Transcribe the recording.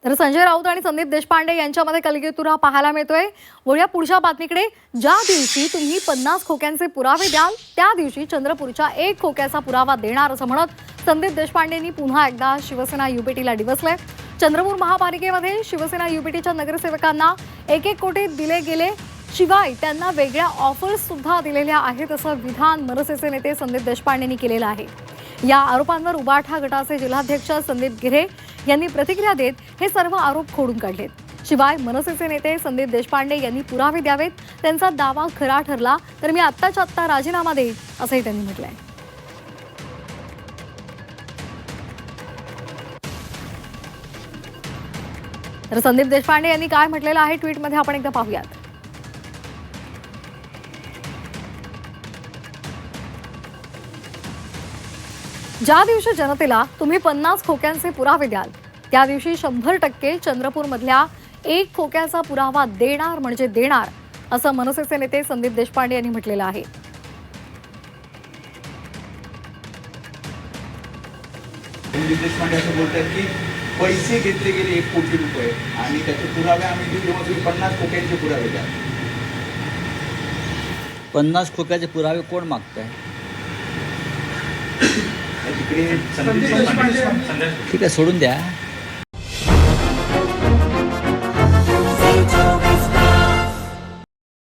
तर संजय राऊत आणि संदीप देशपांडे यांच्यामध्ये कलगीतुरा पाहायला मिळतोय। वळूया पुढच्या बातमीकडे। ज्या दिवशी तुम्ही 50 खोक्यांचे पुरावे द्याल त्या दिवशी चंद्रपूरच्या 1 खोक्याचा पुरावा देणार असं म्हणत संदीप देशपांडेंनी पुन्हा एकदा शिवसेना युबीटीला डिवचलंय। चंद्रपूर महापालिकेमध्ये शिवसेना युबीटीच्या नगरसेवकांना 1-1 कोटी दिले गेले, शिवाय त्यांना वेगळ्या ऑफर्स सुद्धा दिलेल्या आहेत असं विधान मनसेचे नेते संदीप देशपांडेंनी केलेलं आहे। या आरोपांवर उबाठा गटाचे जिल्हाध्यक्ष संदीप गिरे यांनी प्रतिक्रिया देत हे सर्व आरोप खोडून काढलेत। शिवाय मनसेचे नेते संदीप देशपांडे यांनी पुरावे द्यावेत, त्यांचा दावा खरा ठरला तर मी आत्ताच्या आत्ता राजीनामा देईन असंही त्यांनी म्हटलंय। तर संदीप देशपांडे यांनी काय म्हटलेलं आहे ट्विटमध्ये आपण एकदा पाहूयात। ज्या दिवशी जनतेला तुम्ही 50 खोक्यांचे पुरावे द्याल त्या दिवशी 100% चंद्रपूरमधल्या 1 खोक्याचा पुरावा देणार म्हणजे देणार असं मनसेचे नेते संदीप देशपांडे यांनी म्हटलेलं आहे। संदीप देशपांडे असं बोलतात की पैसे घेतले गेले 1 कोटी रुपये आणि त्याचे पुरावे आम्ही देऊ तेव्हा तुम्ही 50 खोक्यांचे पुरावे द्या। 50 खोक्याचे पुरावे कोण मागताय? ठीक आहे, सोडून द्या।